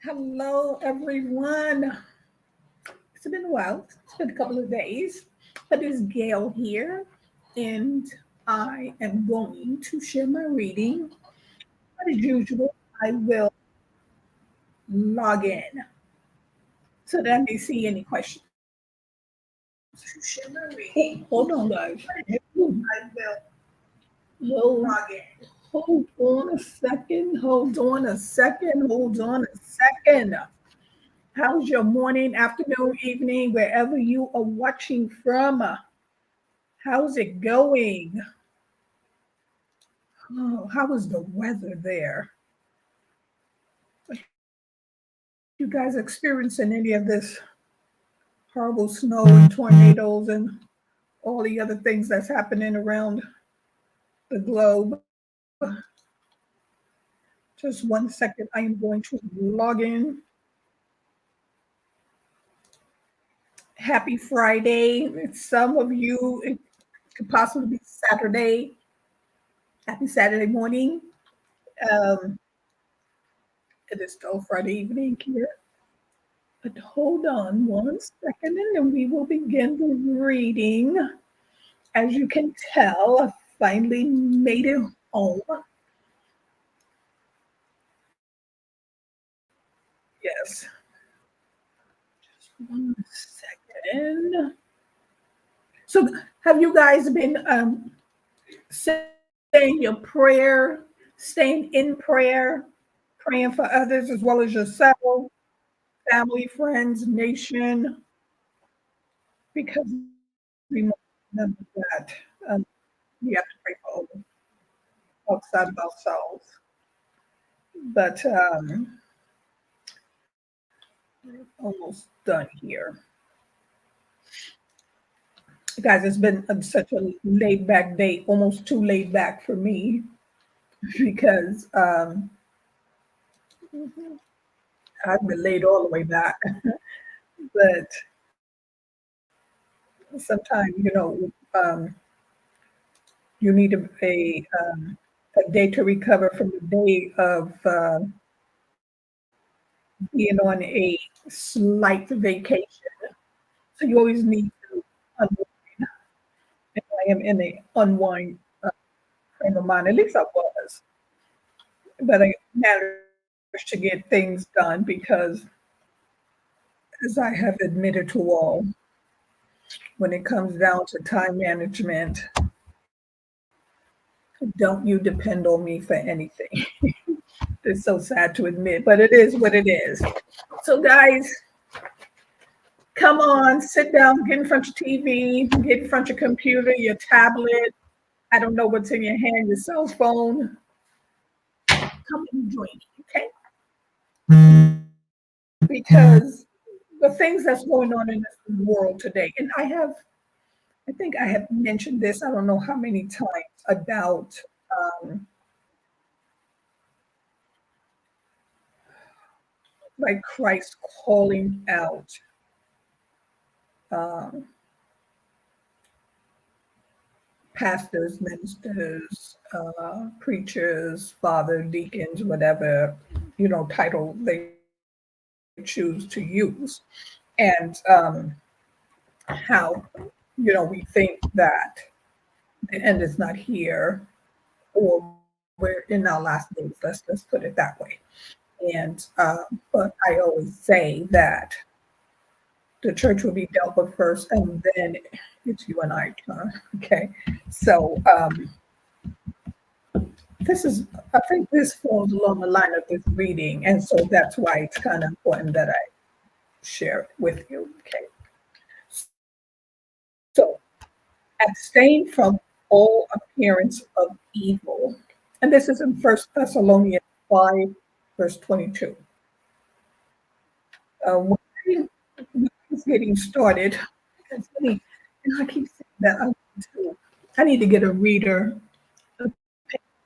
Hello, everyone. It's been a while. It's been a couple of days, but it's Gail here, and I am going to share my reading. As usual, I will log in so that I may see any questions. Hold on, guys. Hold, hold on a second. Hold on a second. Hold on a second. How's your morning, afternoon, evening, wherever you are watching from? How's it going? Oh, how is the weather there? You guys experiencing any of this horrible snow and tornadoes and all the other things that's happening around the globe? Just 1 second. I am going to log in. Happy Friday. Some of you, it could possibly be Saturday. Happy Saturday morning. Um, it is still Friday evening here. But hold on 1 second and then we will begin the reading. As you can tell, I finally made it home. Yes. Just 1 second. So, have you guys been saying your prayer, staying in prayer, praying for others as well as yourself, family, friends, nation? Because we must remember that um, we have to pray for others outside of ourselves. But we're almost done here. Guys, it's been such a laid back day, almost too laid back for me because I've been laid all the way back. But sometimes, you need a day to recover from the day of being on a slight vacation. So you always need to unwind. And I am in a unwind frame of mind. At least I was. But I managed to get things done because, as I have admitted to all, when it comes down to time management, don't you depend on me for anything. It's so sad to admit, but it is what it is. So, guys, come on, sit down, get in front of your TV, get in front of your computer, your tablet. I don't know what's in your hand, your cell phone. Come and join me, okay? Because the things that's going on in this world today, and I think I have mentioned this, I don't know how many times, about um, like Christ calling out um, pastors, ministers, preachers, father, deacons, whatever, title they choose to use. And how, we think that the end is not here or we're in our last days. Let's put it that way. And but I always say that the church will be dealt with first, and then it's you and I turn. Okay, so I think this falls along the line of this reading, and so that's why it's kind of important that I share it with you. Okay, so abstain from all appearance of evil, and this is in First Thessalonians 5, verse 22. When I was getting started, it's funny, and I keep saying that I need to get a reader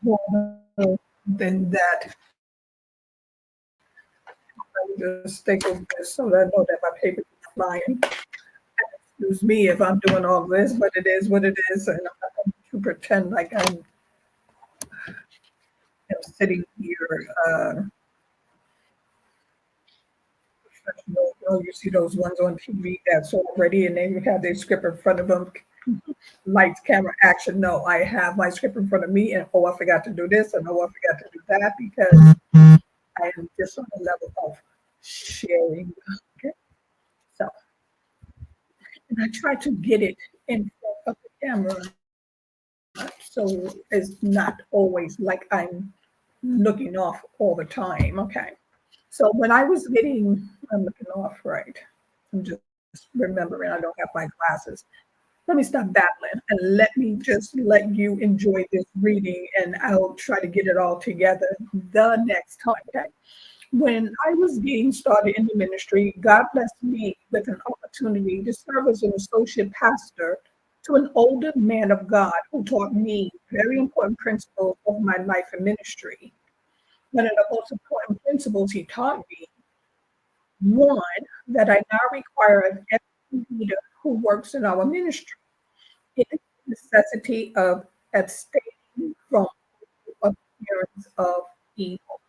than that. I just think of this so that I know that my paper is flying. Excuse me if I'm doing all this, but it is what it is, and I'm not going to pretend like I'm sitting here professional. You see those ones on TV that's already, and they have their script in front of them. Lights, camera, action. No, I have my script in front of me, and oh, I forgot to do this, and oh, I forgot to do that because I am just on a level of sharing. Okay, so and I try to get it in front of the camera, so it's not always like I'm looking off all the time. Okay, so when I was getting, I'm looking off, right? I'm just remembering I don't have my glasses. Let me stop babbling and let me just let you enjoy this reading, and I'll try to get it all together the next time. Okay. When I was getting started in the ministry, God blessed me with an opportunity to serve as an associate pastor to an older man of God who taught me very important principles of my life and ministry. One of the most important principles he taught me, one that I now require of every leader who works in our ministry, is the necessity of abstaining from appearance of evil.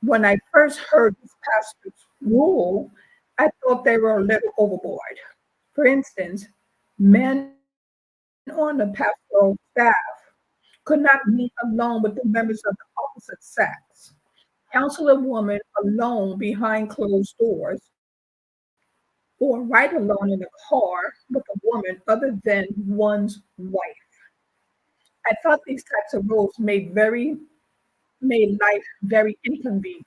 When I first heard this pastor's rule, I thought they were a little overboard. For instance, men on the pastoral staff could not meet alone with the members of the opposite sex, counsel a woman alone behind closed doors, or ride alone in a car with a woman other than one's wife. I thought these types of rules made life very inconvenient.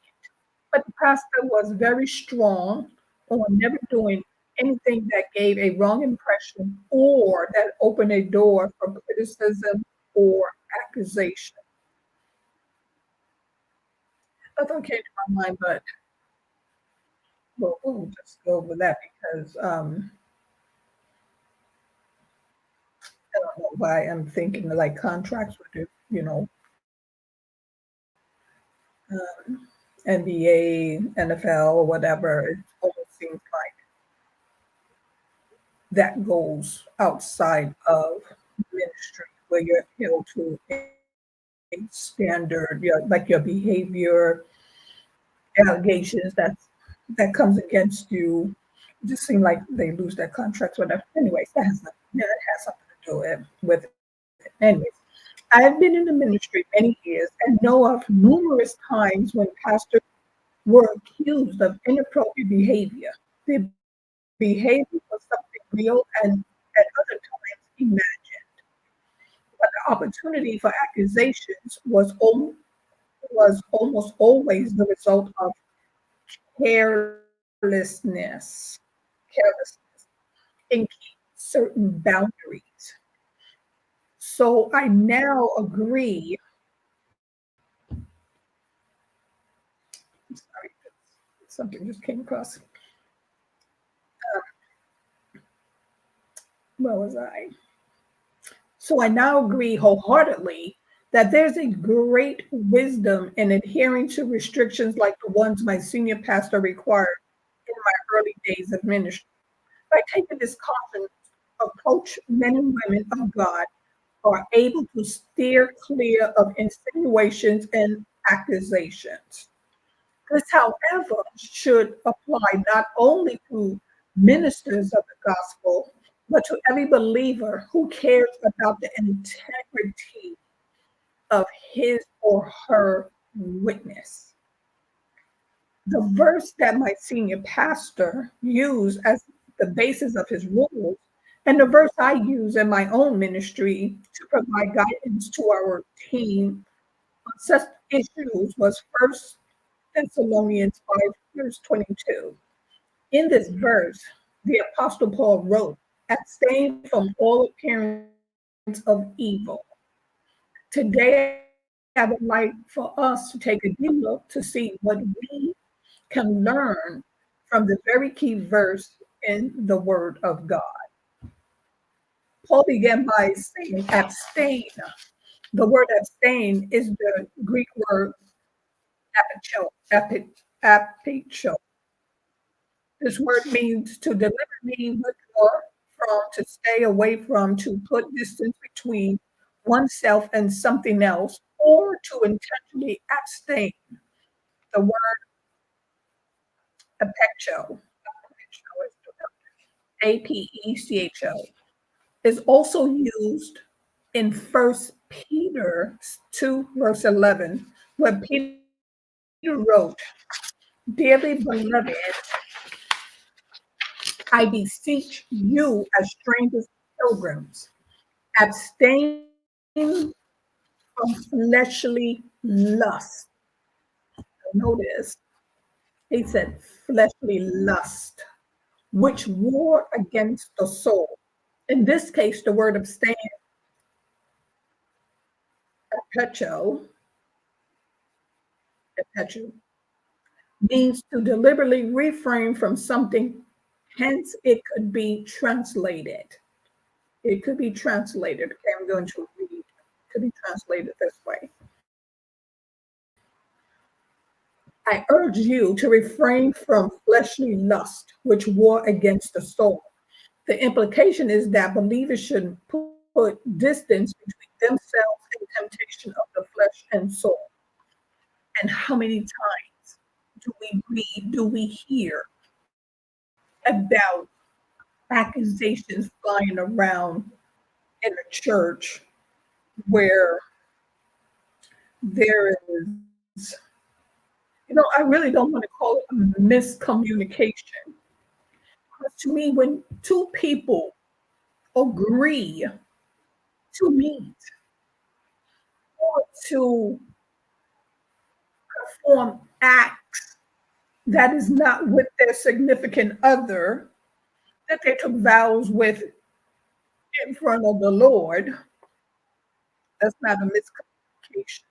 But the pastor was very strong on never doing anything that gave a wrong impression or that opened a door for criticism or accusation. That's what came to my mind, but we'll just go over that because I don't know why I'm thinking like contracts with the, NBA, NFL, or whatever. It almost seems like that goes outside of ministry where you're held to a standard, like your behavior, allegations that comes against you. It just seem like they lose their contracts, whatever. Anyways, that has something to do with it. Anyways, I've been in the ministry many years and know of numerous times when pastors were accused of inappropriate behavior. The behavior was something real and at other times imagined. But the opportunity for accusations was almost always the result of carelessness, carelessness in keeping certain boundaries. So I now agree. I'm sorry, something just came across. Where was I? So I now agree wholeheartedly that there's a great wisdom in adhering to restrictions like the ones my senior pastor required in my early days of ministry. By taking this cautious approach, men and women of God are able to steer clear of insinuations and accusations. This, however, should apply not only to ministers of the gospel, but to every believer who cares about the integrity of his or her witness. The verse that my senior pastor used as the basis of his rules, and the verse I use in my own ministry to provide guidance to our team on such issues was First Thessalonians 5, verse 22. In this verse, the Apostle Paul wrote, abstain from all appearance of evil. Today, I would like for us to take a deep look to see what we can learn from the very key verse in the Word of God. Paul began by saying, abstain. The word abstain is the Greek word apicho. This word means to deliberately withdraw from, to stay away from, to put distance between oneself and something else, or to intentionally abstain. The word Apecho, Apecho, is also used in First Peter 2, verse 11, where Peter wrote, "Dearly beloved, I beseech you as strangers and pilgrims, abstain from fleshly lust." Notice he said fleshly lust, which war against the soul. In this case, the word abstain, apecho, apecho, means to deliberately refrain from something. Hence, it could be translated. It could be translated. Okay, I'm going to read. It could be translated this way. I urge you to refrain from fleshly lust, which war against the soul. The implication is that believers should put distance between themselves and temptation of the flesh and soul. And how many times do we read, do we hear about accusations flying around in the church where there is, I really don't want to call it a miscommunication. Because to me, when two people agree to meet or to perform acts that is not with their significant other that they took vows with in front of the Lord, that's not a miscommunication.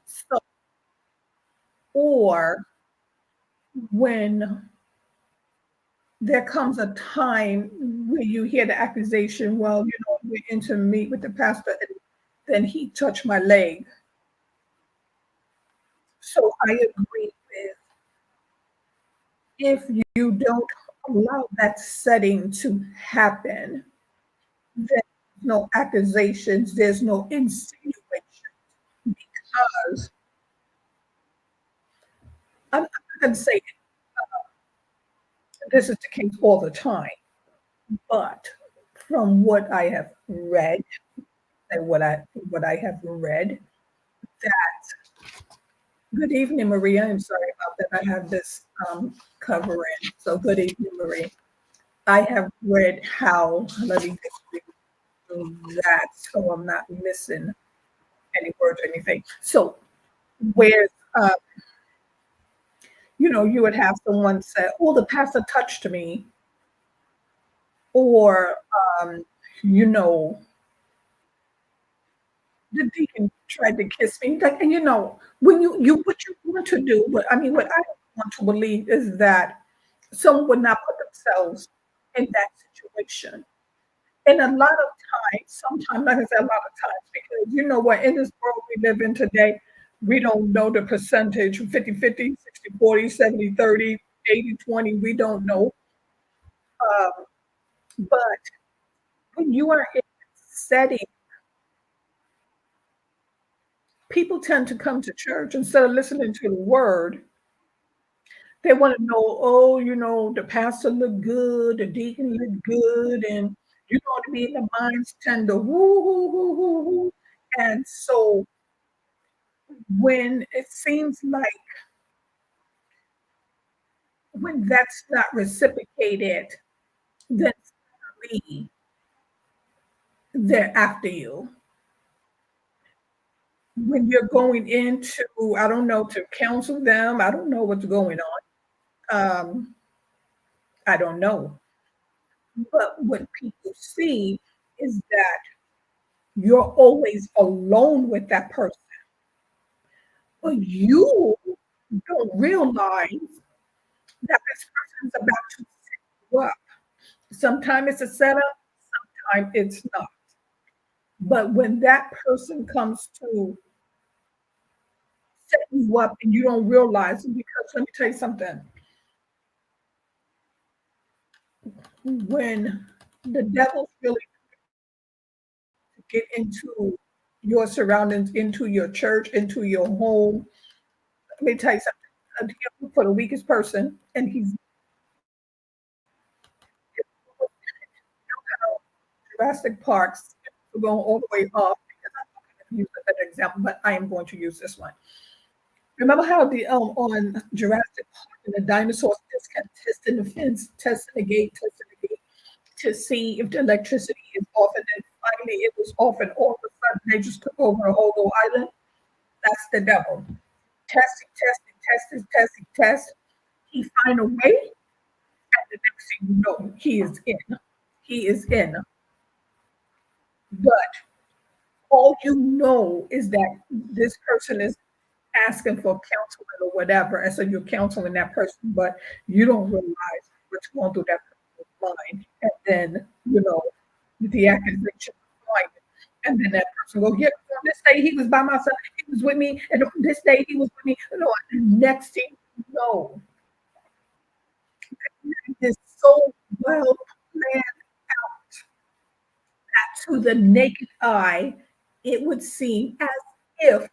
So, or when there comes a time where you hear the accusation, well, we're in to meet with the pastor, and then he touched my leg. So I agree with, if you don't allow that setting to happen, there's no accusations, there's no insinuation, because I'm not going to say this is the case all the time, but from what I have read, and what I have read, that, good evening, Maria. I'm sorry about that. I have this covering. So good evening, Maria. I have read how, let me just read that so I'm not missing any words or anything. So where you would have someone say, "Oh, the pastor touched me," or um, you know, the deacon tried to kiss me. Like, and when you what you want to do, but I mean, what I want to believe is that someone would not put themselves in that situation. And a lot of times, sometimes, like I said, a lot of times, because you know what, in this world we live in today, we don't know the percentage 50-50, 60-40, 70-30, 80-20, we don't know. Um, but when you are in a setting, people tend to come to church instead of listening to the word. They want to know, oh, the pastor looked good, the deacon looked good, and to be in the minds tender, woo, woo, woo, woo, woo. And so when it seems like when that's not reciprocated, then suddenly they're after you. When you're going into, I don't know, to counsel them, I don't know what's going on. I don't know. But what people see is that you're always alone with that person. But you don't realize that this person is about to set you up. Sometimes it's a setup, sometimes it's not. But when that person comes to set you up and you don't realize it, because let me tell you something, when the devil's really get into your surroundings, into your church, into your home, let me tell you something. for the weakest person, and he's Jurassic Park's going all the way off because I'm not going to use a better example, but I am going to use this one. Remember how the on Jurassic Park and the dinosaurs just kept testing the fence, testing the gate, to see if the electricity is off, and then finally it was off, and all of a sudden they just took over a whole little island. That's the devil. Testing, testing, testing, testing, test. He find a way, and the next thing you know, he is in. He is in. But all you know is that this person is asking for counseling or whatever, and so you're counseling that person, but you don't realize what's going through that person's mind, and then the accusation of lying, and then that person go, yeah, on this day he was by myself, he was with me, and on this day he was with me. The next thing you know, it is so well planned that to the naked eye, it would seem as if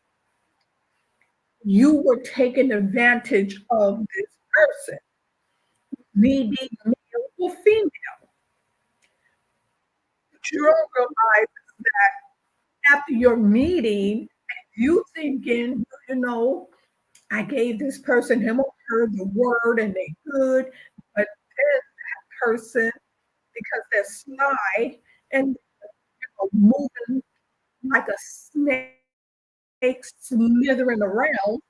you were taking advantage of this person, me being male or female. But you don't realize that after your meeting, you thinking, I gave this person him or her the word and they good, but then that person, because they're sly and moving like a snake slithering around,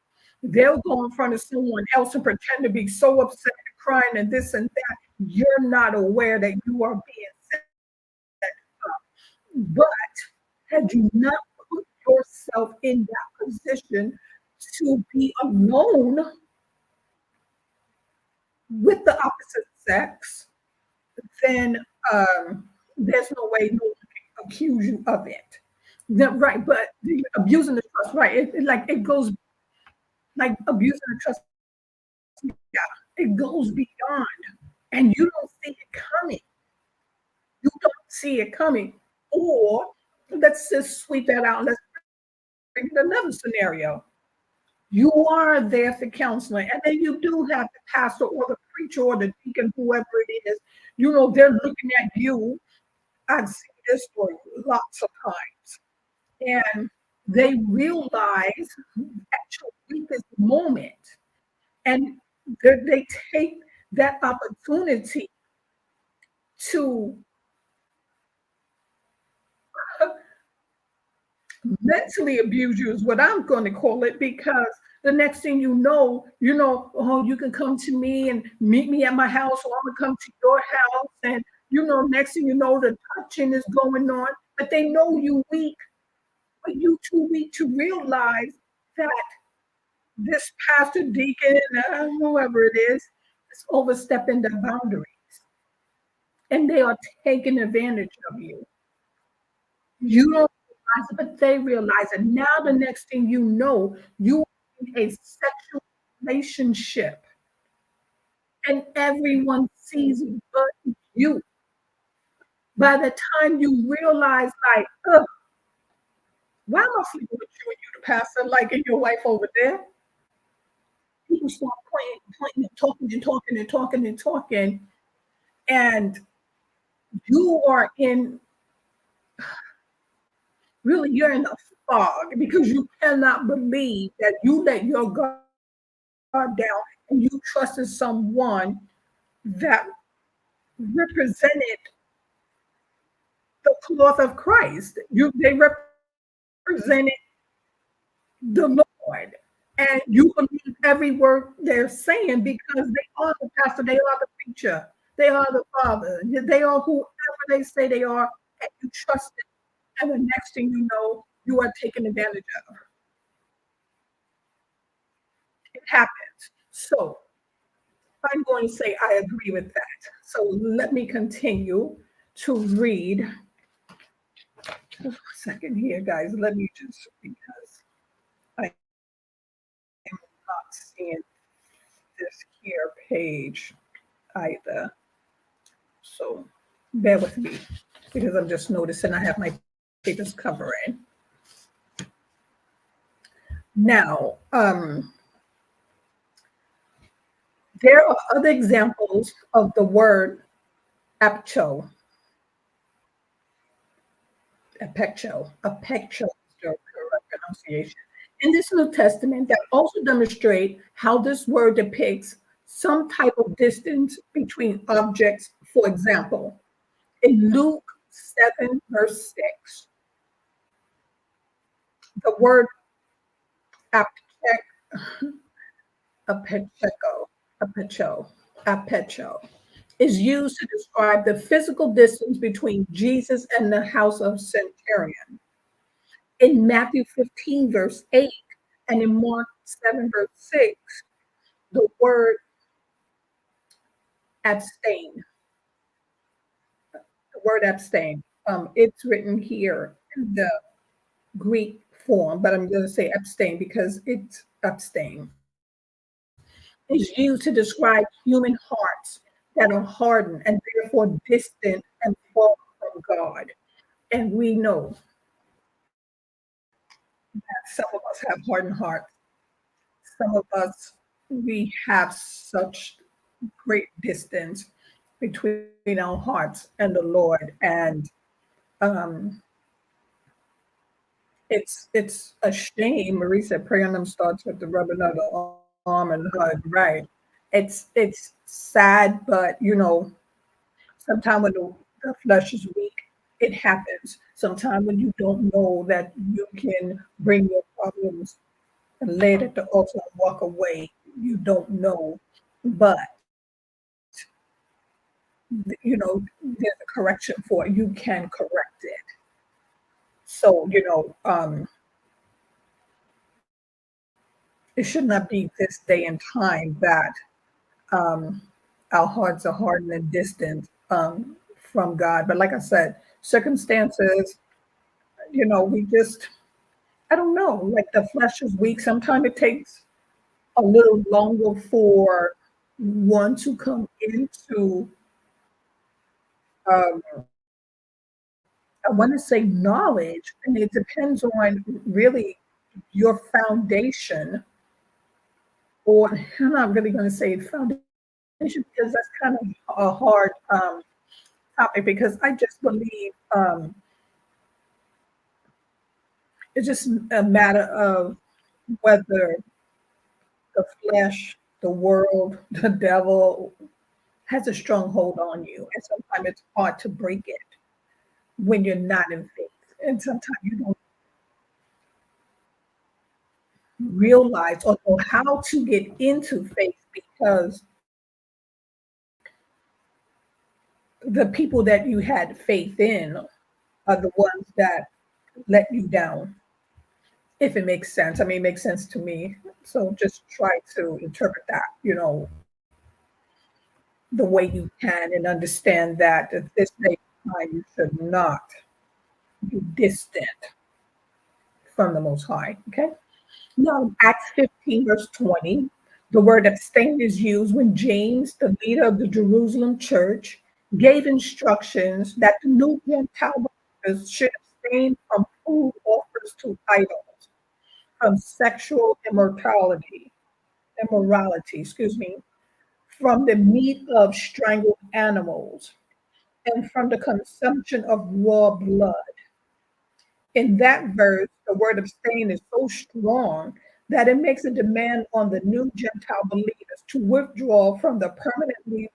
they'll go in front of someone else and pretend to be so upset and crying and this and that. You're not aware that you are being set up. But had you not put yourself in that position to be alone with the opposite sex, then there's no way no one can accuse you of it. Right, but abusing the trust, right? It goes like abusing the trust. Yeah, it goes beyond, and you don't see it coming. You don't see it coming. Or let's just sweep that out. Let's bring another scenario. You are there for counseling, and then you do have the pastor or the preacher or the deacon, whoever it is. They're looking at you. I've seen this story lots of times, and they realize at your weakest moment, and they take that opportunity to mentally abuse you is what I'm going to call it, because the next thing oh, you can come to me and meet me at my house, or I'm gonna come to your house, and next thing you know, the touching is going on, but they know you weak, but you too weak to realize that this pastor, deacon, whoever it is overstepping the boundaries, and they are taking advantage of you. You don't realize it, but they realize it. Now, the next thing you know, you are in a sexual relationship, and everyone sees it but you. By the time you realize, like, why am I sleeping with you and you, the pastor, like, and your wife over there? People start pointing, and talking and talking and talking and talking, and you are in really, you're in a fog because you cannot believe that you let your guard down and you trusted someone that represented the cloth of Christ. They represented the Lord. And you believe every word they're saying because they are the pastor, they are the preacher, they are the father, they are whoever they say they are, and you trust it. And the next thing you know, you are taken advantage of. It happens. So I'm going to say I agree with that. So let me continue to read. A second here, guys. Let me just, because I am not seeing this here page either. So bear with me because I'm just noticing I have my papers covering. Now, There are other examples of the word apcho, apecho is the correct pronunciation. In this New Testament, that also demonstrate how this word depicts some type of distance between objects. For example, in Luke 7, verse 6, the word apech, apecheco, apecho, apecho is used to describe the physical distance between Jesus and the house of centurion. In Matthew 15, verse 8, and in Mark 7, verse 6, the word abstain, the word abstain, it's written here in the Greek form, but I'm going to say abstain because it's abstain, is used to describe human hearts that are hardened and therefore distant and far from God. And we know that some of us have hardened hearts. Some of us, we have such great distance between our hearts and the Lord. And um, it's a shame. Marie said, "Pray on them starts with the rubbing of the arm and hug." Right? It's sad, but sometimes when the flesh is weak, it happens. Sometimes when you don't know that you can bring your problems and lay it at the altar and walk away, you don't know. But there's a correction for it. You can correct it. So it should not be this day and time that um, our hearts are hardened and distant from God. But like I said, circumstances, we just, I don't know, like the flesh is weak. Sometimes it takes a little longer for one to come into, um, I want to say knowledge, and it depends on really your foundation, or I'm not really going to say foundation because that's kind of a hard topic because I just believe it's just a matter of whether the flesh, the world, the devil has a stronghold on you. And sometimes it's hard to break it when you're not in faith. And sometimes you don't realize or know how to get into faith because the people that you had faith in are the ones that let you down, if it makes sense. I mean, it makes sense to me. So just try to interpret that, the way you can and understand that at this day and time you should not be distant from the Most High. Okay. Now, Acts 15, verse 20, the word abstain is used when James, the leader of the Jerusalem church, gave instructions that the new Gentile believers should abstain from food offers to idols, from sexual immorality, from the meat of strangled animals, and from the consumption of raw blood. In that verse, the word abstain is so strong that it makes a demand on the new Gentile believers to withdraw from the permanently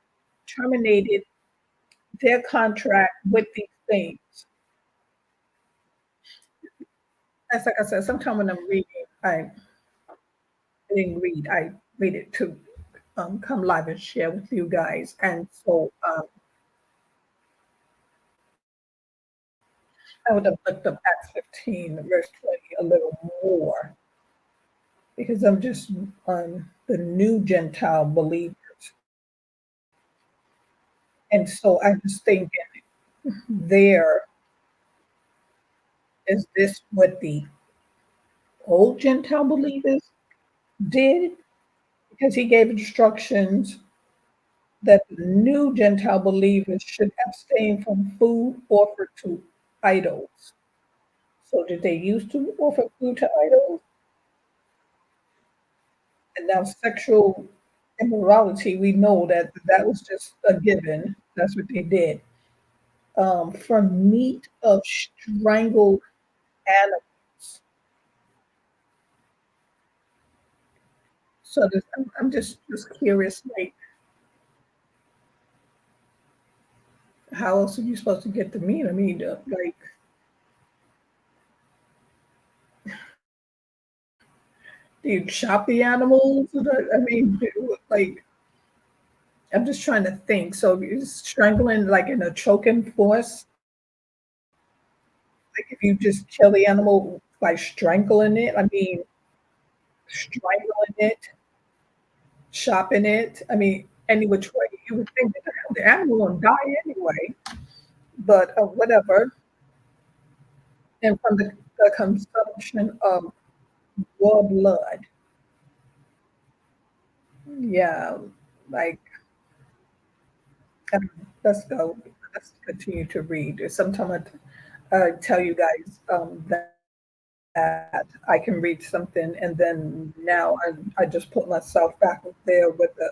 terminated their contract with these things. As like I said, sometimes when I'm reading, I didn't read. I read it to come live and share with you guys. And so I would have looked up Acts 15, verse 20 a little more because I'm just on the new Gentile believers. And so I was thinking, there is this what the old Gentile believers did? Because he gave instructions that the new Gentile believers should abstain from food offered to idols. So did they used to offer food to idols? And now sexual immorality, we know that that was just a given. That's what they did. From meat of strangled animals. So this, I'm just curious, like, how else are you supposed to get the meat? I mean, like, do you chop the animals? I mean, like, I'm just trying to think. So you're strangling, like in a choking force, like if you just kill the animal by strangling it. I mean, strangling it, chopping it. I mean, any which way you would think that the animal will die anyway. But whatever. And from the consumption of raw blood. Yeah, like, let's go. Let's continue to read. Sometimes I tell you guys that I can read something, and then now I just put myself back up there with the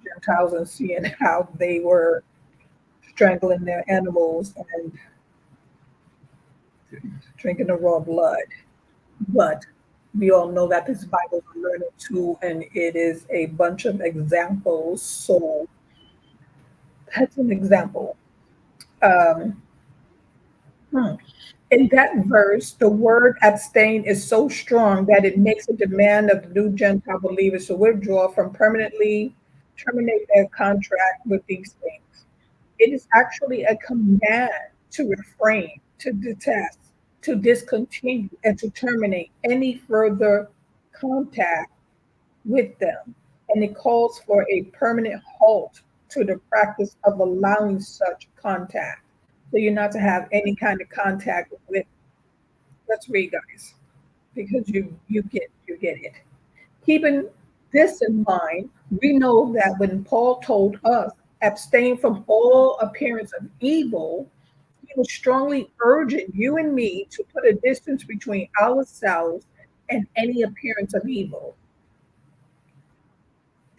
Gentiles and seeing how they were strangling their animals and drinking the raw blood. But we all know that this Bible is a learning tool, and it is a bunch of examples. So that's an example. Um, hmm. In that verse, the word abstain is so strong that it makes a demand of the new Gentile believers to withdraw from permanently terminate their contract with these things. It is actually a command to refrain, to detest, to discontinue, and to terminate any further contact with them. And it calls for a permanent halt to the practice of allowing such contact. So you're not to have any kind of contact with. Let's read, guys, because you get it. Keeping this in mind, we know that when Paul told us abstain from all appearance of evil, he was strongly urging you and me to put a distance between ourselves and any appearance of evil.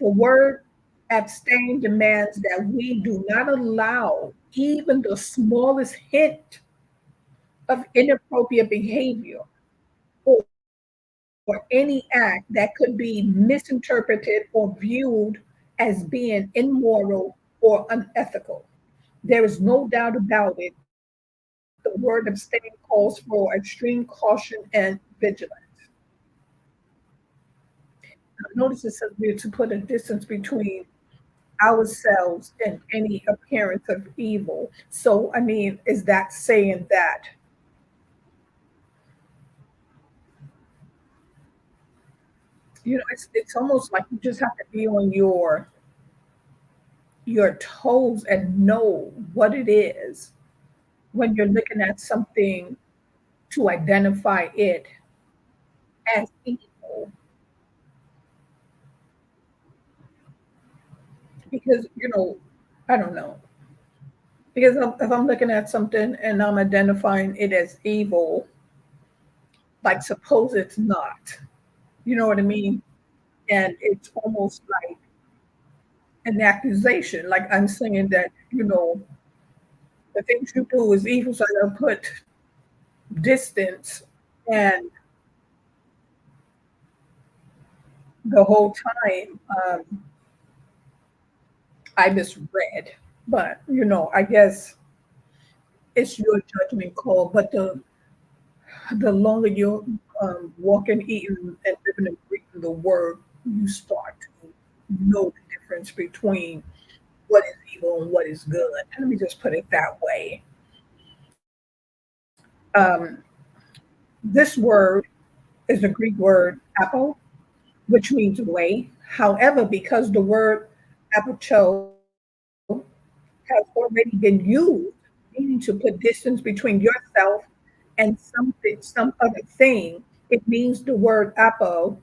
The word abstain demands that we do not allow even the smallest hint of inappropriate behavior or or any act that could be misinterpreted or viewed as being immoral or unethical. There is no doubt about it. The word abstain calls for extreme caution and vigilance. Notice it says we're to put a distance between ourselves and any appearance of evil. So, I mean, is that saying that, it's almost like you just have to be on your toes and know what it is when you're looking at something to identify it as evil. Because, I don't know. Because if I'm looking at something and I'm identifying it as evil, like suppose it's not, you know what I mean? And it's almost like an accusation. Like I'm saying that, the things you do is evil, so I put distance. And the whole time, I misread. But, I guess it's your judgment call. But the longer you're walking, eating, and living and breathing the word, you start to know the difference between what is evil and what is good. Let me just put it that way. Um, this word is the Greek word apo, which means way. However, because the word apocho has already been used, meaning to put distance between yourself and something, some other thing, it means the word apo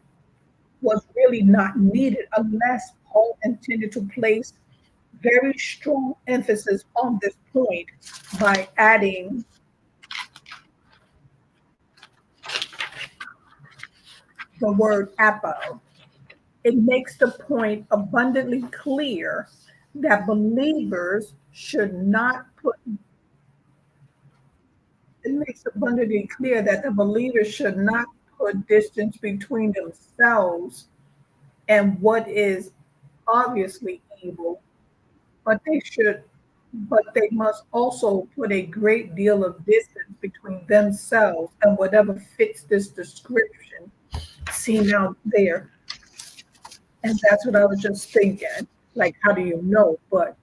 was really not needed unless Paul intended to place very strong emphasis on this point by adding the word apo. it makes the point abundantly clear that believers should not put it makes abundantly clear that the believers should not put distance between themselves and what is obviously evil, but they must also put a great deal of distance between themselves and whatever fits this description seen out there. And that's what I was just thinking. Like, how do you know? But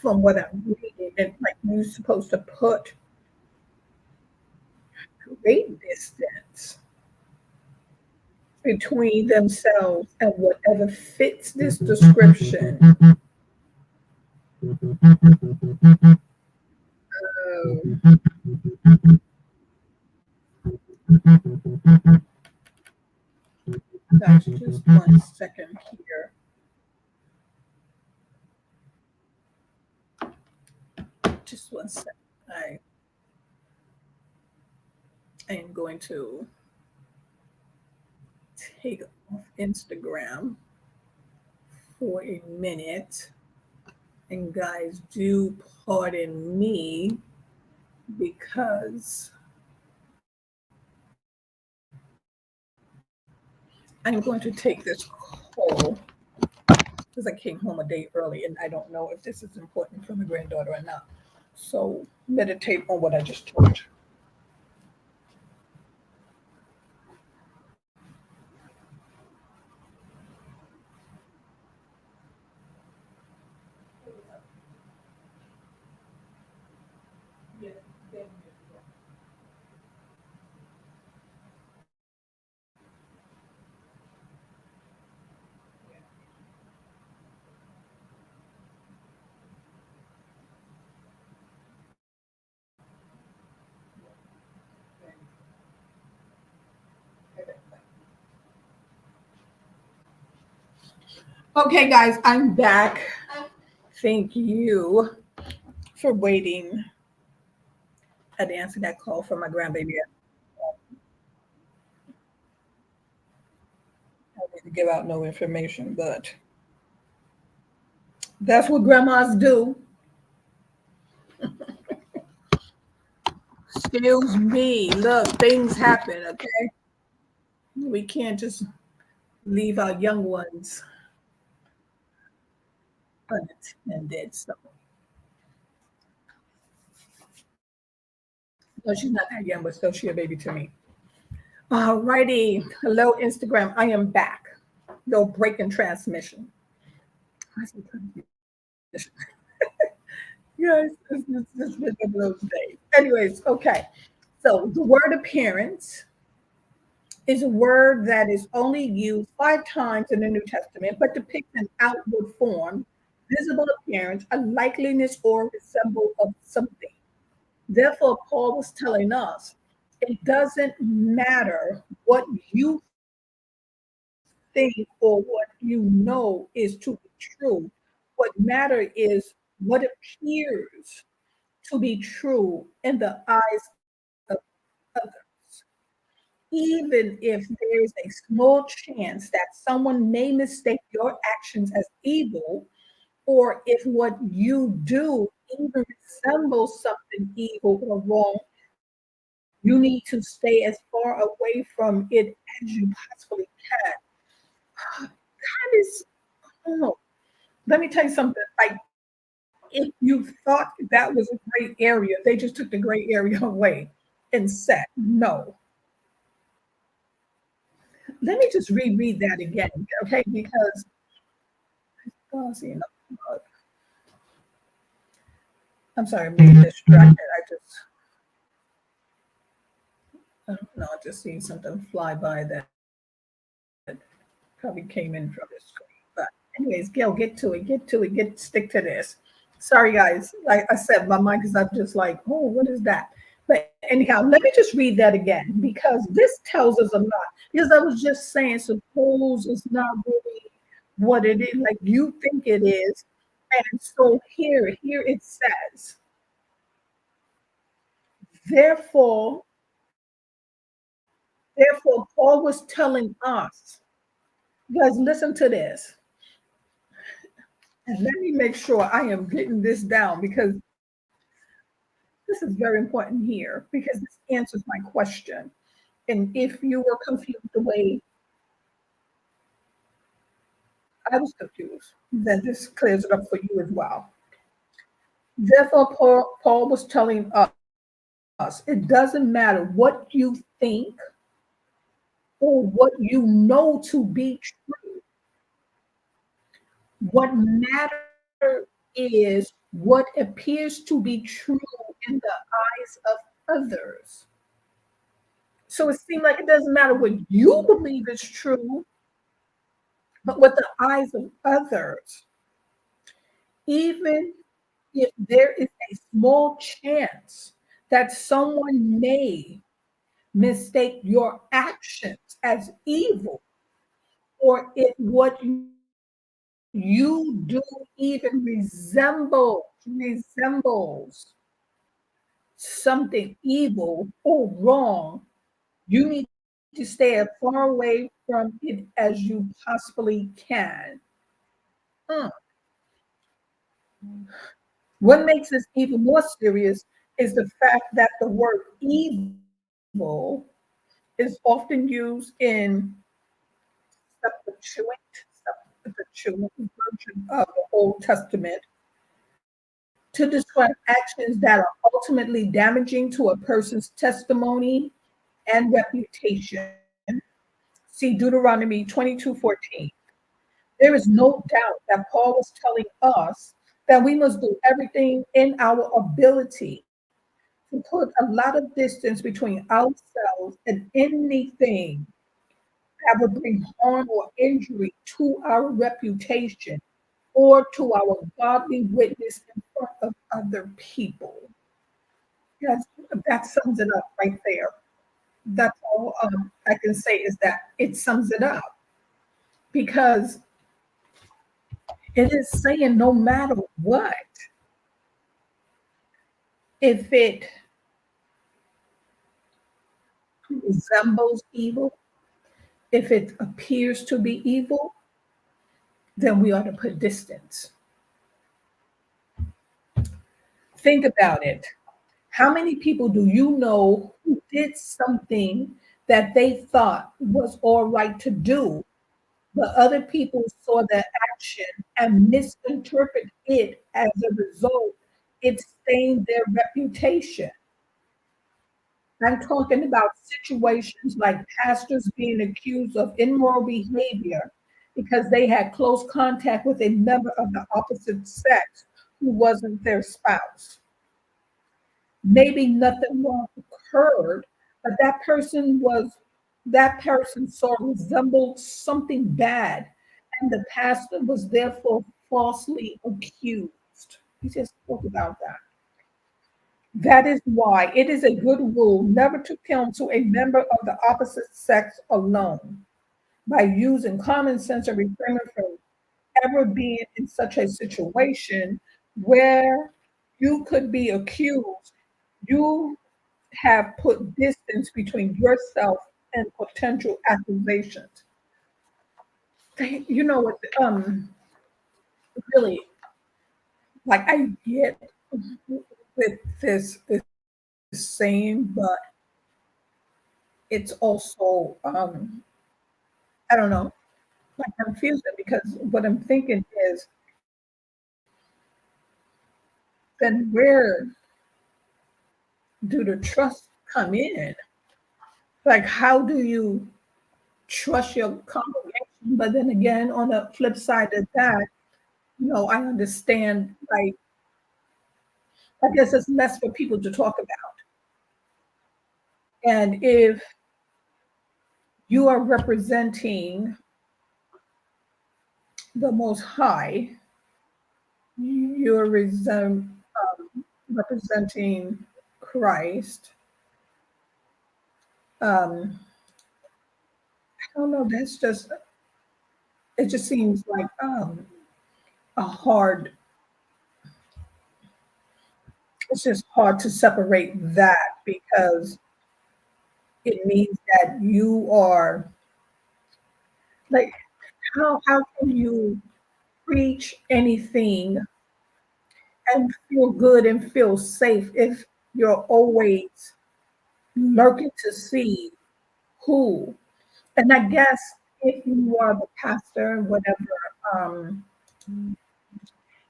from what I'm reading, and like you're supposed to put great distance between themselves and whatever fits this description. Um, Guys, just 1 second here. Just 1 second. I am going to take off Instagram for a minute. And guys, do pardon me because I'm going to take this call because I came home a day early and I don't know if this is important for my granddaughter or not. So meditate on what I just told you. Okay, guys, I'm back. Thank you for waiting. I had to answer that call from my grandbaby. I don't need to give out no information, but that's what grandmas do. Excuse me. Look, things happen, okay? We can't just leave our young ones unattended. So, no, she's not that young, but still, she a baby to me. All righty. Hello, Instagram. I am back. No break in transmission. Yes, it's been one of those days. Anyways, okay. So the word appearance is a word that is only used 5 times in the New Testament, but depicts an outward form, visible appearance, a likeliness or resemble of something. Therefore, Paul was telling us it doesn't matter what you think or what you know is to be true. What matters is what appears to be true in the eyes of others. Even if there is a small chance that someone may mistake your actions as evil, or if what you do even resembles something evil or wrong, you need to stay as far away from it as you possibly can. That is, oh, let me tell you something. Like, if you thought that was a gray area, they just took the gray area away and said, no. Let me just reread that again, okay? Because, oh, see, no, I'm sorry, I'm being distracted. I don't know, I just seen something fly by that probably came in from the screen. But anyways, Gail, stick to this. Sorry, guys. Like I said, my mind is up just like, oh, what is that? But anyhow, let me just read that again because this tells us a lot. Because I was just saying, suppose it's not really what it is, like you think it is. And so here it says, therefore, Paul was telling us Guys, listen to this. And let me make sure I am getting this down because this is very important here because this answers my question. And if you were confused the way I was confused, then this clears it up for you as well. Therefore, Paul was telling us it doesn't matter what you think or what you know to be true. What matters is what appears to be true in the eyes of others. So it seems like it doesn't matter what you believe is true, but what the eyes of others, even if there is a small chance that someone may mistake your actions as evil, or if what you do even resembles something evil or wrong, you need to stay as far away from it as you possibly can. Mm. What makes this even more serious is the fact that the word evil is often used in Septuagint version of the Old Testament to describe actions that are ultimately damaging to a person's testimony and reputation. See Deuteronomy 22:14. There is no doubt that Paul was telling us that we must do everything in our ability to put a lot of distance between ourselves and anything that would bring harm or injury to our reputation or to our godly witness in front of other people. Yes, that sums it up right there. That's all I can say is that it sums it up because it is saying no matter what, if it resembles evil, if it appears to be evil, then we ought to put distance. Think about it. How many people do you know who did something that they thought was all right to do, but other people saw that action and misinterpreted it as a result? It stained their reputation. I'm talking about situations like pastors being accused of immoral behavior because they had close contact with a member of the opposite sex who wasn't their spouse. Maybe nothing wrong occurred, but that person saw resembled something bad, and the pastor was therefore falsely accused. He just spoke about that. That is why it is a good rule never to come to a member of the opposite sex alone by using common sense and refraining from ever being in such a situation where you could be accused. You have put distance between yourself and potential accusations. You know what? Really, like I get with this saying, but it's also I don't know, like confusing because what I'm thinking is then where do the trust come in? Like how do you trust your congregation? But then again, on the flip side of that, I understand like I guess it's less for people to talk about. And if you are representing the Most High, you're representing Christ. I don't know. That's just it. Just seems like a hard. It's just hard to separate that because it means that you are like. How can you preach anything and feel good and feel safe if you're always lurking to see who? And I guess if you are the pastor, whatever, um,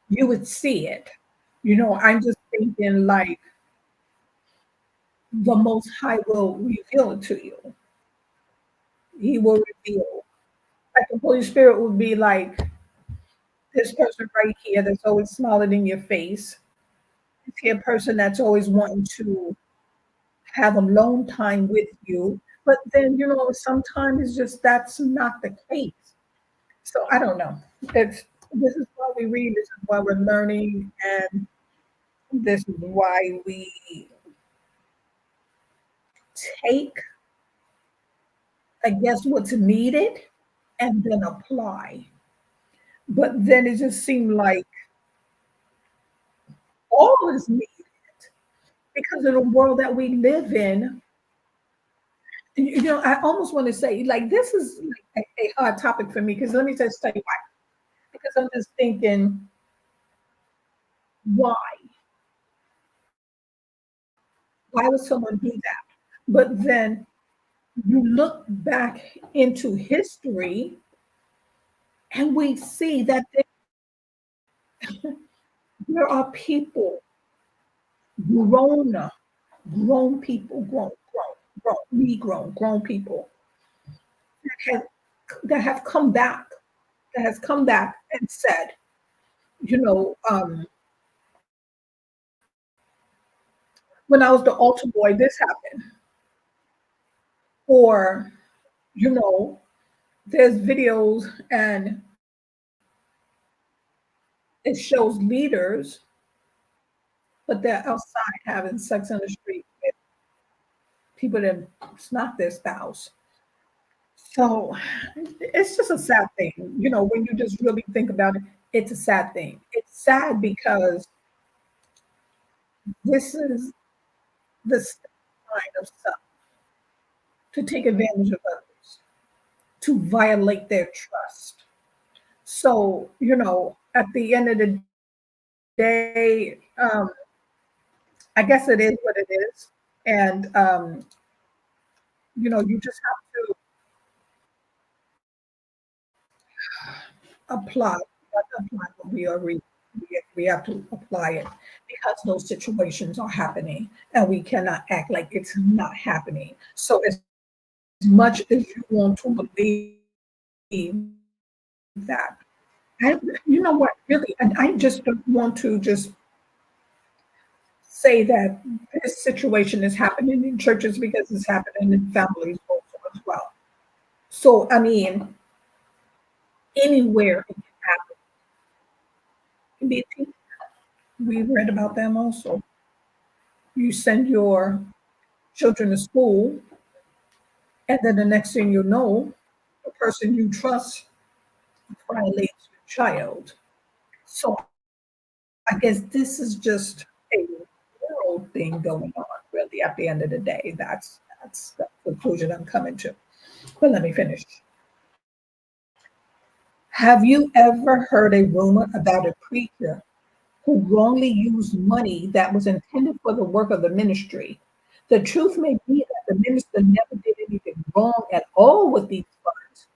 you would see it. I'm just thinking like the Most High will reveal it to you. He will reveal. Like the Holy Spirit would be like this person right here that's always smiling in your face. Is he a person that's always wanting to have alone time with you? But then, sometimes it's just that's not the case. So I don't know. This is why we read, this is why we're learning, and this is why we take, I guess, what's needed and then apply. But then it just seemed like all is needed because of the world that we live in. I almost want to say, like, this is like a hard topic for me because let me just tell you why. Because I'm just thinking, why? Why would someone do that? But then you look back into history and we see that there are people, grown up, grown people, grown people that have, that have come back, that has come back and said, you know, um, when I was the altar boy, this happened. Or, you know, there's videos and it shows leaders, but they're outside having sex on the street with people that it's not their spouse. So it's just a sad thing. When you just really think about it, it's a sad thing. It's sad because this is the kind of stuff to take advantage of others, to violate their trust. So, at the end of the day, I guess it is what it is. And, you just have to apply. We have to apply what we are reading. We have to apply it because those situations are happening and we cannot act like it's not happening. So, as much as you want to believe that, and you know what, really, and I just don't want to just say that this situation is happening in churches because it's happening in families also as well. So, I mean, anywhere it can happen. It can be a teen. We read about them also. You send your children to school, and then the next thing you know, the person you trust violates your child. So I guess this is just a world thing going on, really, at the end of the day. That's the conclusion I'm coming to. But let me finish. Have you ever heard a rumor about a preacher who wrongly used money that was intended for the work of the ministry? The truth may be that the minister never did anything wrong at all with these funds,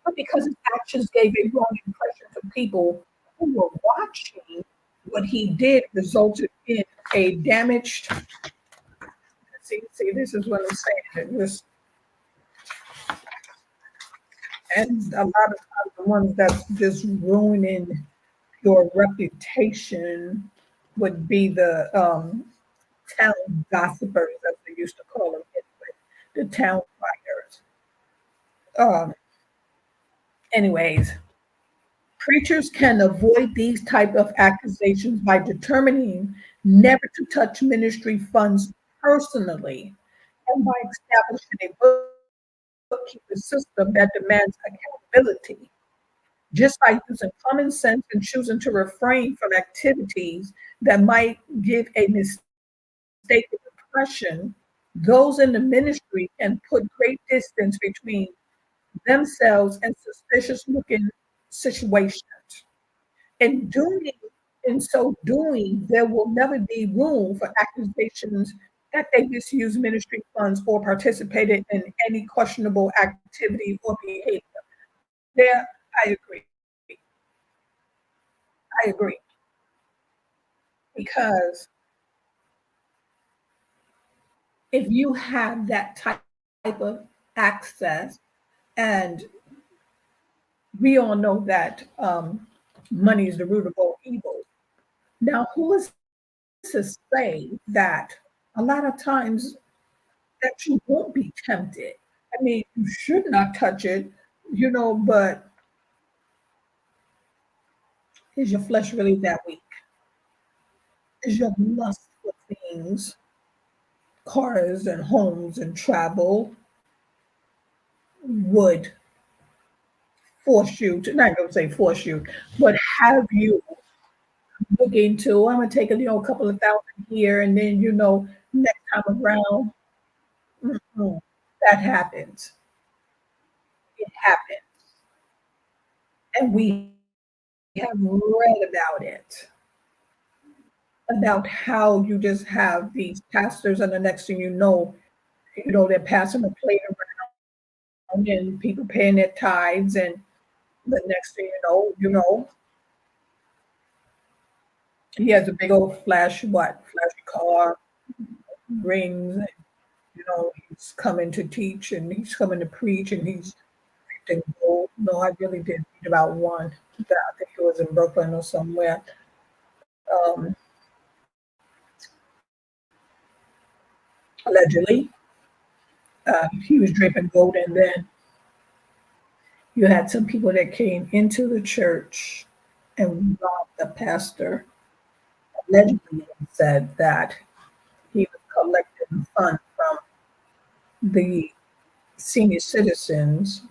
but because his actions gave a wrong impression to people who were watching, what he did resulted in a damaged. See, this is what I'm saying. And a lot of times the ones that's just ruining your reputation would be the town gossipers, as they used to call them anyway, the town criers. Um, Anyways, preachers can avoid these type of accusations by determining never to touch ministry funds personally and by establishing a bookkeeping system that demands accountability. Just by using common sense and choosing to refrain from activities that might give a mistaken impression, those in the ministry can put great distance between themselves in suspicious looking situations. In doing in so doing, there will never be room for accusations that they misused ministry funds or participated in any questionable activity or behavior. There, I agree. I agree because if you have that type of access, and we all know that money is the root of all evil. Now, who is to say that a lot of times that you won't be tempted? I mean, you should not touch it, but is your flesh really that weak? Is your lust for things, cars and homes and travel, would force you to, not gonna say force you, but have you look into, I'm gonna take a couple of thousand here, and then next time around, mm, that happens. It happens. And we have read about it, about how you just have these pastors, and the next thing they're passing a plate around and people paying their tithes, and the next thing he has a big old flashy car, rings, and he's coming to teach and he's coming to preach and he's and gold. No, I really did read about one that I think it was in Brooklyn or somewhere. Um, Allegedly, he was draping gold, and then you had some people that came into the church and robbed the pastor. Allegedly, and said that he was collecting funds from the senior citizens,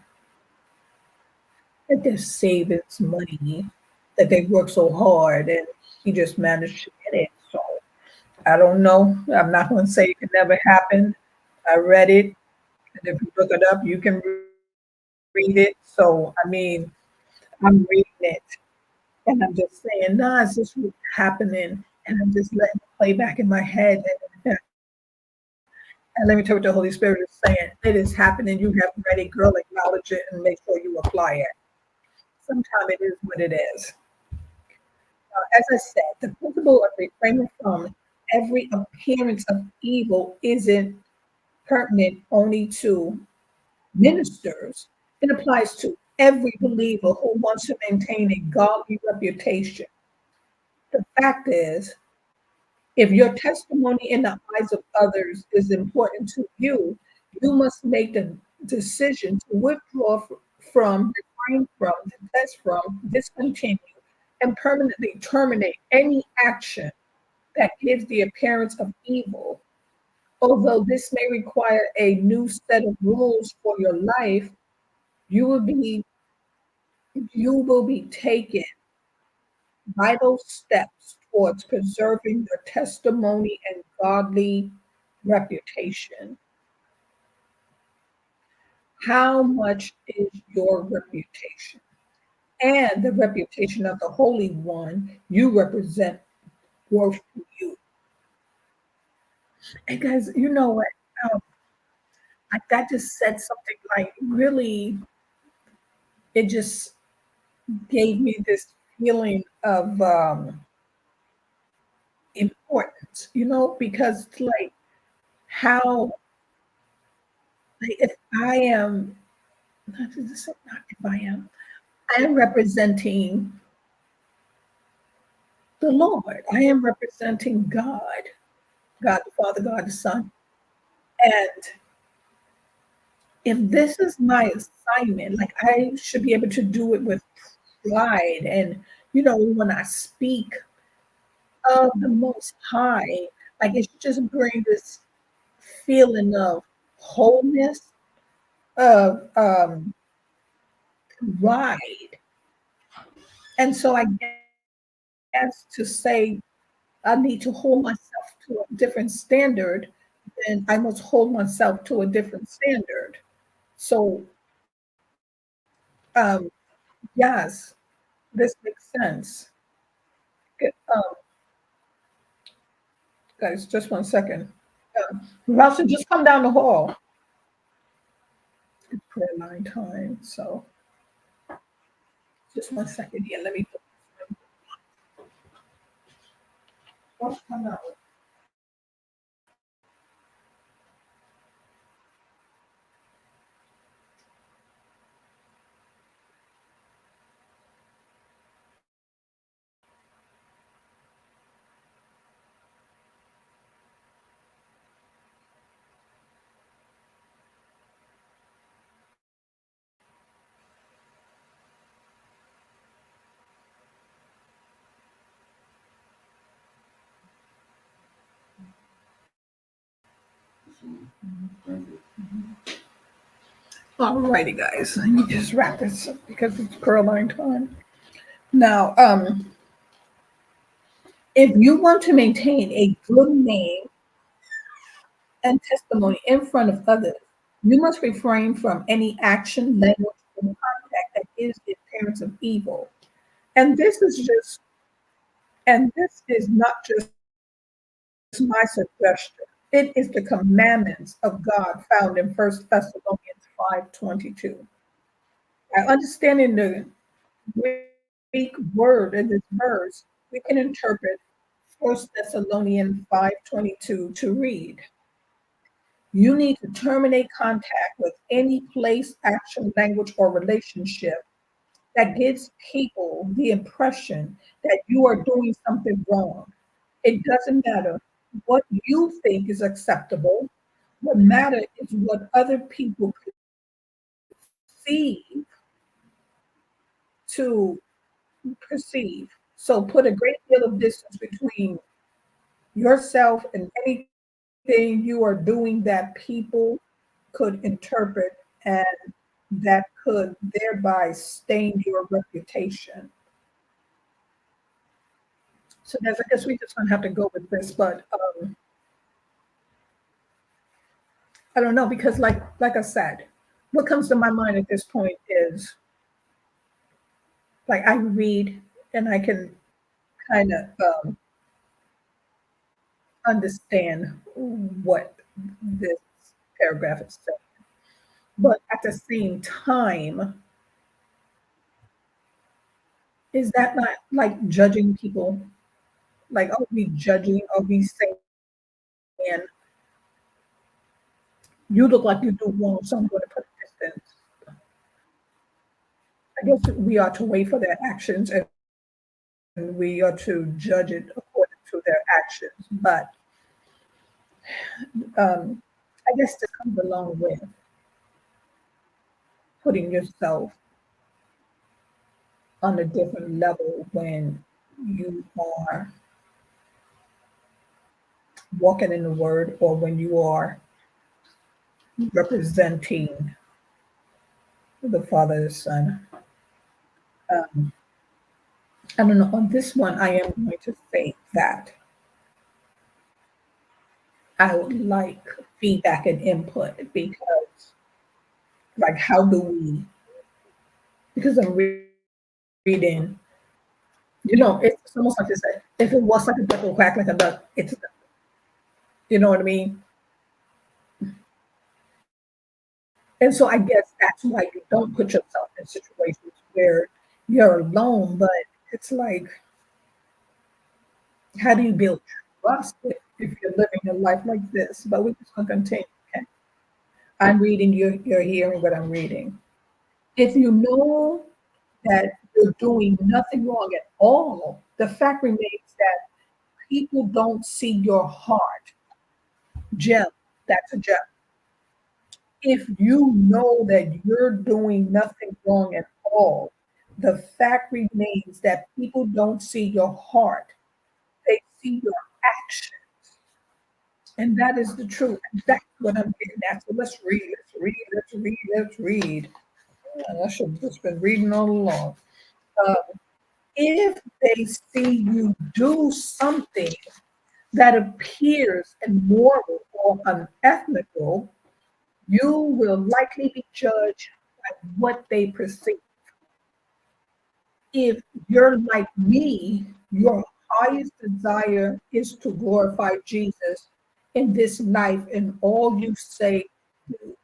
that their savings money, that they worked so hard, and he just managed to get it. So I don't know. I'm not going to say it could never happen. I read it, and if you look it up, you can read it. So, I mean, I'm reading it, and I'm just saying, nah, is this really happening? And I'm just letting it play back in my head. And let me tell you what the Holy Spirit is saying. It is happening. You have read it, girl, acknowledge it, and make sure you apply it. Sometimes it is what it is. As I said, the principle of refraining from every appearance of evil isn't pertinent only to ministers. It applies to every believer who wants to maintain a godly reputation. The fact is, if your testimony in the eyes of others is important to you, you must make the decision to withdraw from, refrain from, detest from, discontinue, and permanently terminate any action that gives the appearance of evil. Although this may require a new set of rules for your life, you will be you will be taking vital steps towards preserving your testimony and godly reputation. How much is your reputation and the reputation of the Holy One you represent worth to you? And guys, you know what? Um, that just said something like really, it just gave me this feeling of importance, because it's like how, like, if I am, not to say not if I am representing the Lord. I am representing God, God the Father, God the Son. And if this is my assignment, like I should be able to do it with pride. And, when I speak of the Most High, like it should just bring this feeling of wholeness, of pride. And so I guess to say I need to hold myself to a different standard, then I must hold myself to a different standard. So Um, yes, this makes sense. Good. Guys, just 1 second. Ralston, just come down the hall. It's prayer line time. So just 1 second here. Let me put oh, come out. All righty, guys. Let me just wrap this up because it's prayer line time. Now, if you want to maintain a good name and testimony in front of others, you must refrain from any action, language, or contact that gives the appearance of evil. And this is just, and this is not just my suggestion. It is the commandments of God found in 1 Thessalonians 5:22. By understanding the Greek word in this verse, we can interpret 1 Thessalonians 5:22 to read, you need to terminate contact with any place, action, language, or relationship that gives people the impression that you are doing something wrong. It doesn't matter what you think is acceptable. What matters is what other people perceive to perceive. So put a great deal of distance between yourself and anything you are doing that people could interpret and that could thereby stain your reputation. So guys, I guess we just gonna have to go with this, but I don't know because like I said, what comes to my mind at this point is like I read and I can kind of understand what this paragraph is saying, but at the same time, is that not like judging people? Like, are we judging? Are we saying you look like you do wrong, so I'm going to put a distance? I guess we are to wait for their actions and we are to judge it according to their actions. But I guess this comes along with putting yourself on a different level when you are walking in the word or when you are representing the Father, the Son. Um, I don't know. On this one, I am going to say that I would like feedback and input because, like, how do we? Because I'm reading, it's almost like they say, if it was like a duck will quack like a duck, it's, you know what I mean? And so I guess that's why you don't put yourself in situations where you're alone, but it's like, how do you build trust if you're living a life like this? But we're just going to continue. Okay? I'm reading, you're hearing what I'm reading. If you know that you're doing nothing wrong at all, the fact remains that people don't see your heart. Gem, that's a gem. If you know that you're doing nothing wrong at all, the fact remains that people don't see your heart, they see your action. And that is the truth. And that's what I'm getting at. So let's read. I should have just been reading all along. Uh, if they see you do something that appears immoral or unethical, you will likely be judged by what they perceive. if you're like me, your highest desire is to glorify Jesus in this life and all you say, do.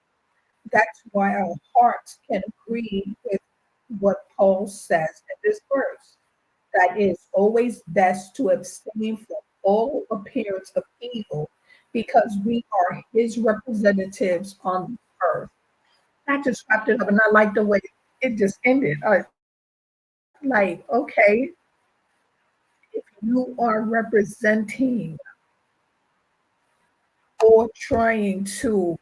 That's why our hearts can agree with what Paul says in this verse. That it's always best to abstain from all appearance of evil because we are his representatives on the earth. I just wrapped it up and I like the way it just ended. Like, okay, if you are representing or trying to,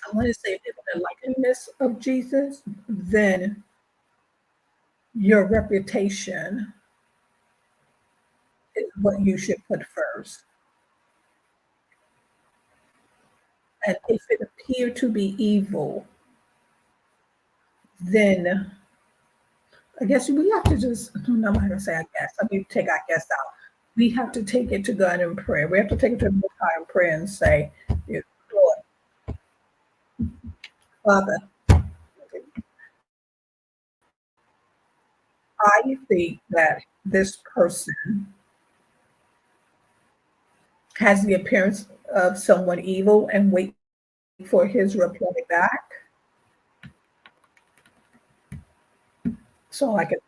I want to say, live in the likeness of Jesus, then your reputation is what you should put first. And if it appear to be evil, then I guess we have to just, I'm not going to say I guess, I mean, take I guess out. We have to take it to God in prayer. We have to take it to the Most High in prayer and say, Lord, Father, I think that this person has the appearance of someone evil and wait for his reply back. So I can,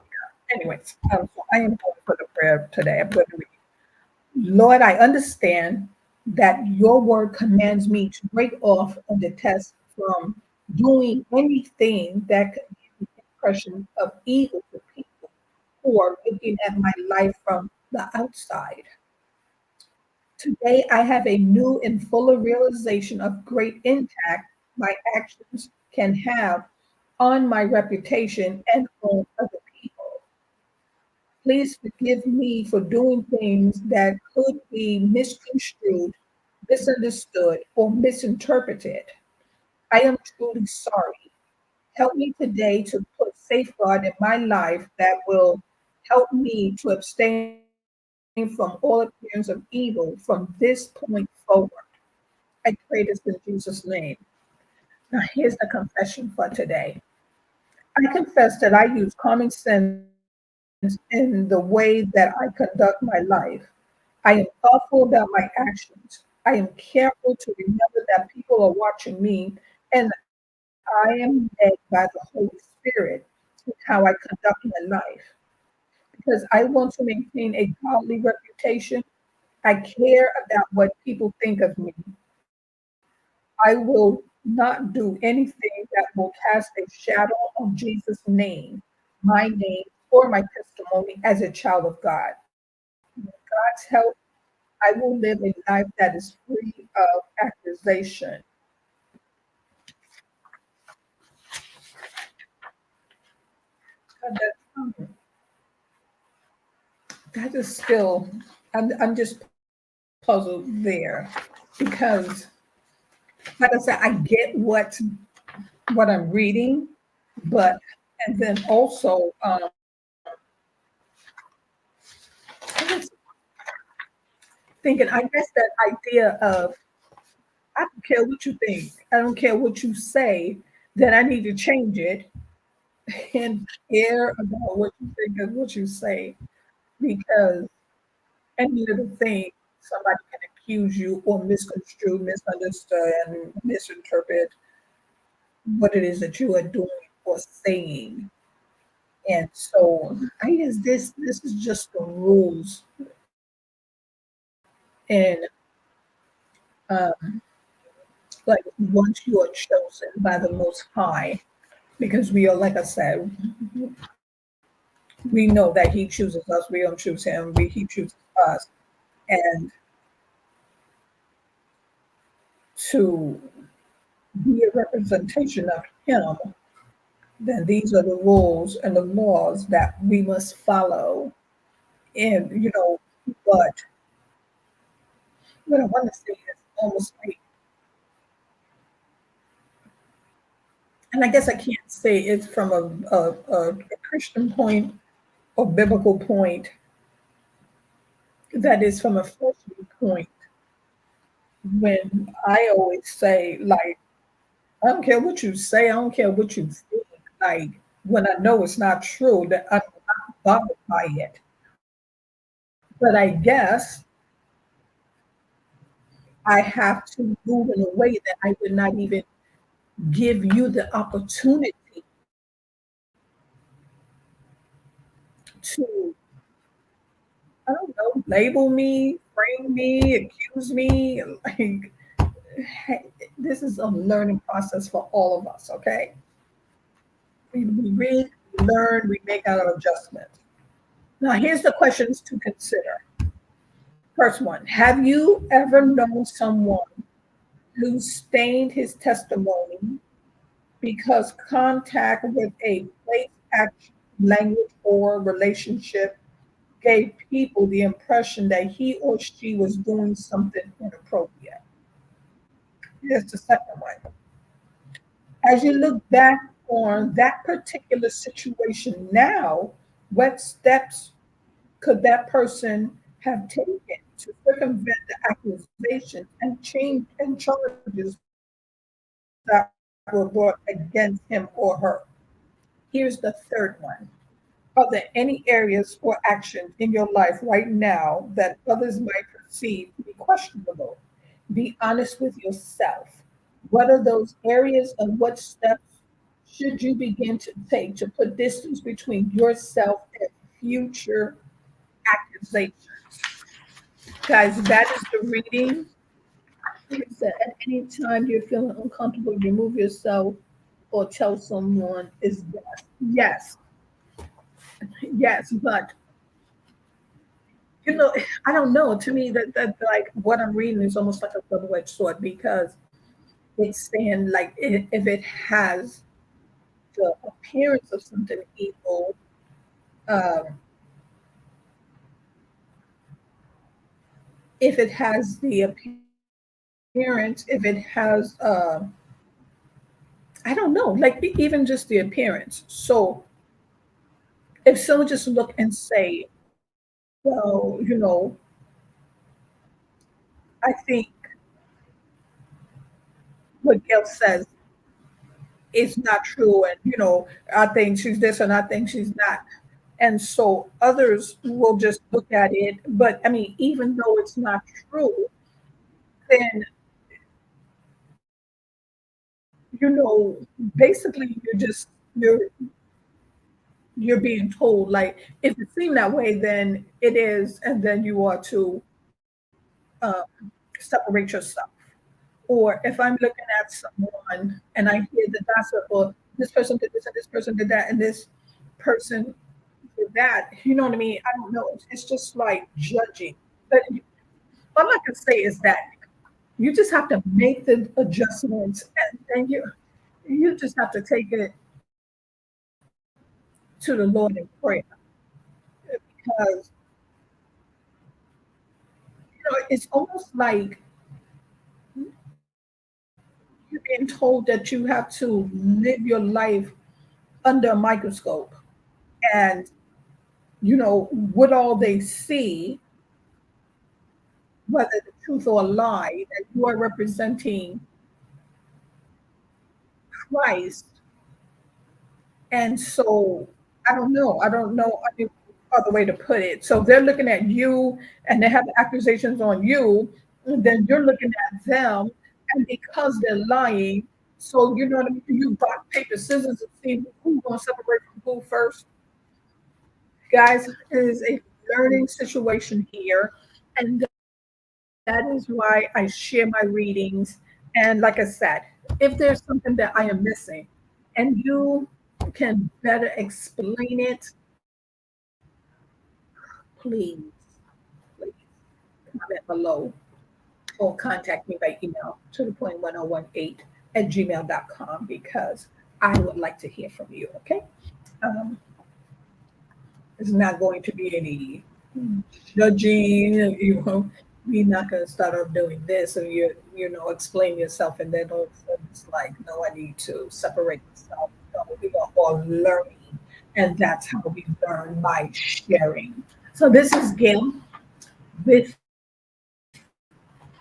anyways, I am going for the prayer today. I'm going to read. Lord, I understand that your word commands me to break off and detest from doing anything that could give the impression of evil to people who are looking at my life from the outside. Today, I have a new and fuller realization of great impact my actions can have on my reputation and on other people. Please forgive me for doing things that could be misconstrued, misunderstood, or misinterpreted. I am truly sorry. Help me today to put safeguard in my life that will help me to abstain from all appearance of evil from this point forward. I pray this in Jesus' name. Now, here's the confession for today. I confess that I use common sense in the way that I conduct my life. I am thoughtful about my actions. I am careful to remember that people are watching me, and I am led by the Holy Spirit in how I conduct my life. Because I want to maintain a godly reputation, I care about what people think of me. I will not do anything that will cast a shadow on Jesus' name, my name, or my testimony as a child of God. With God's help, I will live a life that is free of accusation. That, that is still, I'm just puzzled there because, like I said, I get what I'm reading, but and then also I was thinking, I guess that idea of I don't care what you think, I don't care what you say, then I need to change it and care about what you think and what you say because any little thing somebody can accuse you or misconstrue, misunderstand, misinterpret what it is that you are doing or saying. And so I guess this is just the rules. And um, like once you are chosen by the Most High, because we are, like I said, we know that He chooses us. We don't choose Him. He chooses us. And to be a representation of Him, then these are the rules and the laws that we must follow. And but what I want to say is almost like, and I guess I can't say it's from a Christian point or biblical point, that is from a fleshly point. When I always say, like, I don't care what you say, I don't care what you think. like when I know it's not true that I'm not bothered by it. But I guess I have to move in a way that I would not even give you the opportunity to, I don't know, label me, frame me, accuse me. Like, hey, this is a learning process for all of us, okay? We read, we learn, we make our adjustments. Now, here's the questions to consider. First one, have you ever known someone who stained his testimony because contact with a place, action, language, or relationship gave people the impression that he or she was doing something inappropriate? Here's the second one. As you look back on that particular situation now, what steps could that person have taken to circumvent the accusations and change and charges that were brought against him or her? Here's the third one. Are there any areas or actions in your life right now that others might perceive to be questionable? Be honest with yourself. What are those areas and what steps should you begin to take to put distance between yourself and future accusations? Guys, that is the reading. Like I said, at any time you're feeling uncomfortable, remove yourself or tell someone is best. Yes, yes, but you know, I don't know. To me, that like what I'm reading is almost like a double-edged sword because it's saying like if it has the appearance of something evil, um, if it has the appearance, if it has, I don't know, like even just the appearance. So if someone just look and say, well, I think what Gail says is not true, and I think she's this and I think she's not. And so others will just look at it. But I mean, even though it's not true, then you know, basically you're being told like if it seemed that way, then it is, and then you are to uh, separate yourself. Or if I'm looking at someone and I hear the gossip, or this person did this and this person did that and this person did that, you know what I mean? I don't know. It's just like judging. But all I can say is that you just have to make the adjustments, and you just have to take it to the Lord in prayer because it's almost like you're being told that you have to live your life under a microscope, and what all they see, whether the truth or a lie, that you are representing Christ. And so I don't know any other way to put it. So they're looking at you and they have accusations on you, and then you're looking at them, and because they're lying, so you know what I mean, you rock, paper, scissors and see who's gonna separate from who first. Guys, it is a learning situation here. And that is why I share my readings. And like I said, if there's something that I am missing and you can better explain it, please, please comment below or contact me by email to the point 1018 at gmail.com because I would like to hear from you. Okay. Um, It's not going to be any judging. We're not going to start off doing this, and explain yourself, and then all of a sudden it's like, no, I need to separate myself. No, we are all learning, and that's how we learn by sharing. So this is Gail with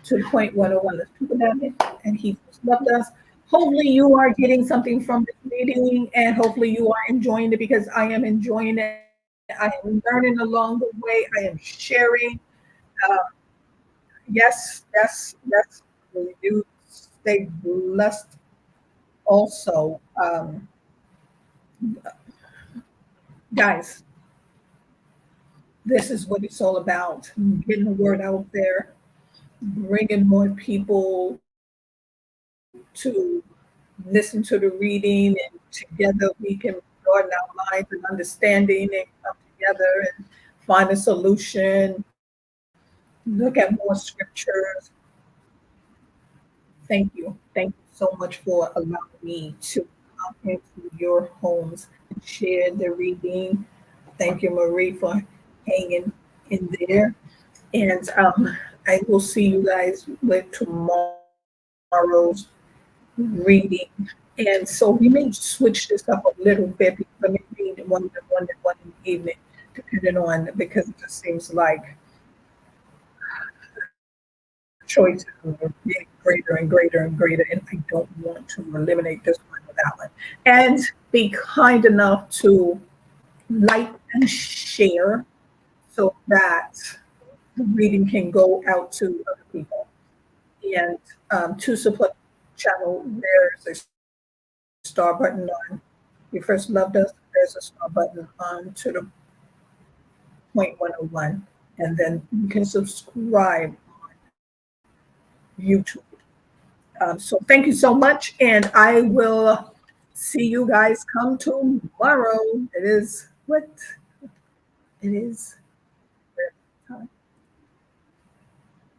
To the Point 101. Let's talk about it, and he loved us. hopefully you are getting something from this meeting, and hopefully you are enjoying it, because I am enjoying it. I am learning along the way. I am sharing. Uh, yes. You stay blessed also. Guys, this is what it's all about, getting the word out there, bringing more people to listen to the reading, and together we can broaden our minds and understanding and come together and find a solution, look at more scriptures. Thank you so much for allowing me to come into your homes and share the reading. Thank you, Marie, for hanging in there. And I will see you guys with tomorrow's reading. And so we may switch this up a little bit, because I may read one in the evening, depending on, because it just seems like choices are getting greater and greater and greater, and I don't want to eliminate this one or that one. And be kind enough to like and share, so that the reading can go out to other people. And to support the channel, there's a star button on. If you first loved us, there's a star button on to the point 101. And then you can subscribe YouTube. So thank you so much. And I will see you guys come tomorrow. It is what it is.